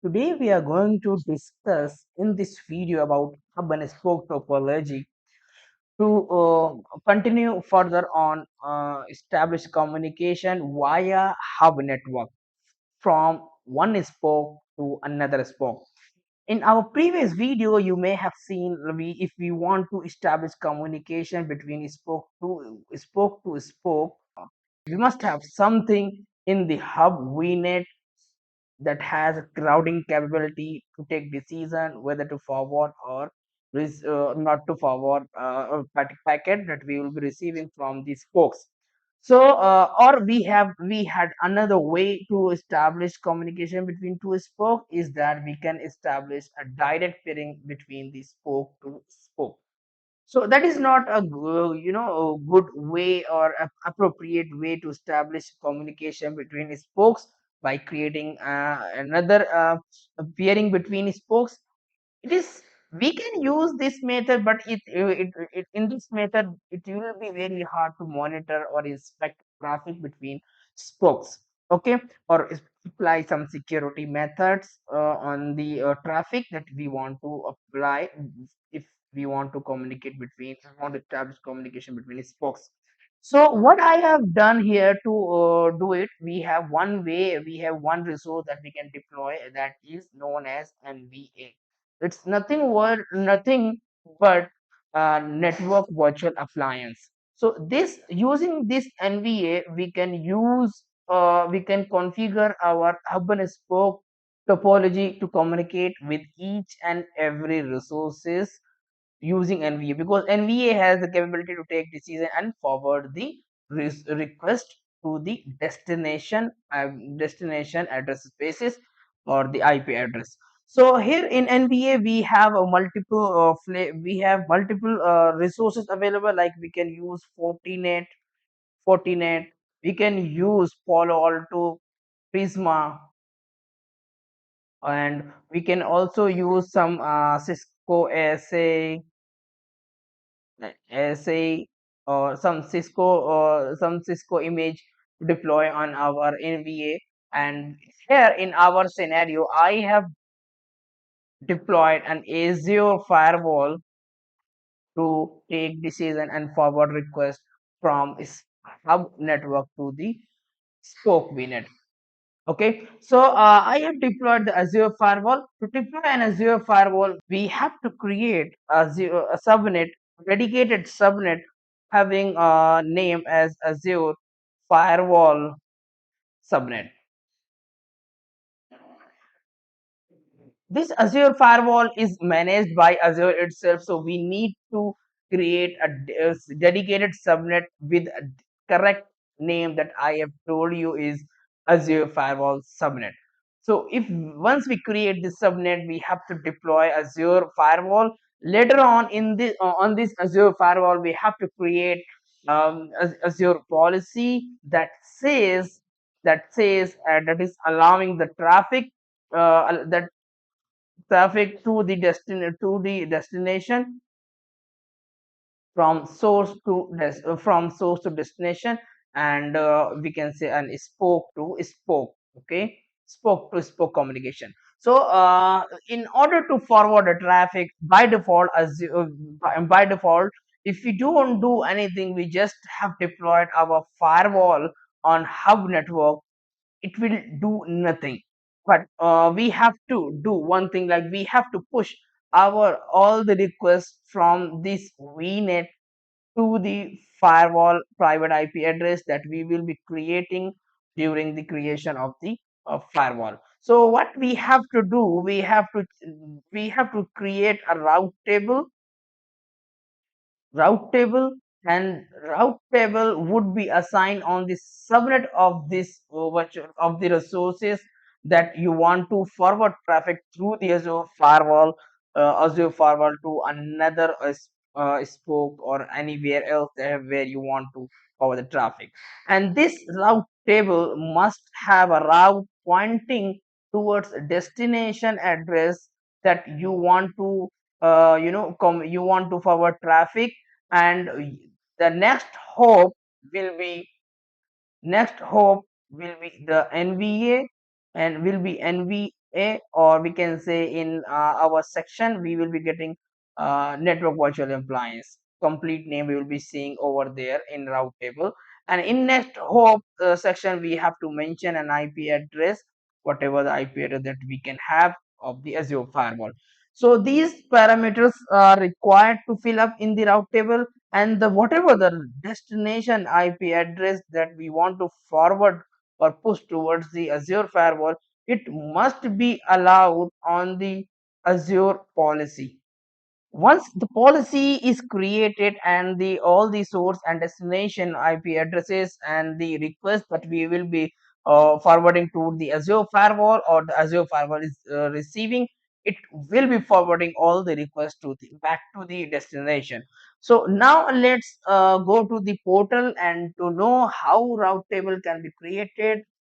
Today we are going to discuss in this video about hub and spoke topology to continue further on establish communication via hub network from one spoke to another spoke. In our previous video, you may have seen if we want to establish communication between spoke, we must have something in the hub vnet that has a crowding capability to take decision whether to forward or not to forward a packet that we will be receiving from these spokes. So or we had another way to establish communication between two spoke is that we can establish a direct pairing between the spoke to spoke. So that is not a good way or appropriate way to establish communication between spokes by creating another pairing between spokes. It is we can use this method, but it in this method it will be very hard to monitor or inspect traffic between spokes. Okay, or apply some security methods on the traffic that we want to apply if we want to communicate between want to establish communication between spokes. So what I have done here to do it, we have one resource that we can deploy that is known as NVA. It's nothing but network virtual appliance. So this using this NVA, we can configure our hub and spoke topology to communicate with each and every resources using NVA, because NVA has the capability to take decision and forward the request to the destination address spaces or the IP address. So here in NVA we have a we have multiple resources available, like we can use Fortinet, we can use Palo Alto, Prisma, and we can also use some Cisco SA or some Cisco image to deploy on our NVA. And here in our scenario, I have deployed an Azure Firewall to take decision and forward request from hub network to the spoke VNet. Okay, so I have deployed the Azure Firewall. To deploy an Azure Firewall, we have to create a subnet, dedicated subnet having a name as Azure Firewall subnet. This Azure Firewall is managed by Azure itself, so we need to create a dedicated subnet with a correct name that I have told you is Azure Firewall subnet. So if once we create this subnet, we have to deploy Azure Firewall. Later on this Azure Firewall, we have to create Azure policy that is allowing the traffic to the destination from source to destination, and we can say an spoke to spoke. Okay, spoke to spoke communication. So in order to forward the traffic by default, by default, if we don't do anything, we just have deployed our firewall on hub network, it will do nothing. But we have to do one thing, like we have to push our all the requests from this vnet to the firewall private IP address that we will be creating during the creation of the firewall. So what we have to do, we have to create a route table, and route table would be assigned on the subnet of this of the resources that you want to forward traffic through the Azure firewall to another spoke or anywhere else where you want to forward the traffic. And this route table must have a route pointing towards a destination address that you want to you want to forward traffic. And the will be next hope will be the NVA, and will be NV or we can say in our section we will be getting network virtual appliance. Complete name we will be seeing over there in route table. And in next hop section, we have to mention an IP address, whatever the IP address that we can have of the Azure firewall. So these parameters are required to fill up in the route table, and the whatever the destination IP address that we want to forward or push towards the Azure firewall, it must be allowed on the Azure policy. Once the policy is created and the all the source and destination IP addresses and the request that we will be forwarding to the Azure firewall or the Azure firewall is receiving, it will be forwarding all the requests to the back to the destination. So now let's go to the portal and to know how route table can be created,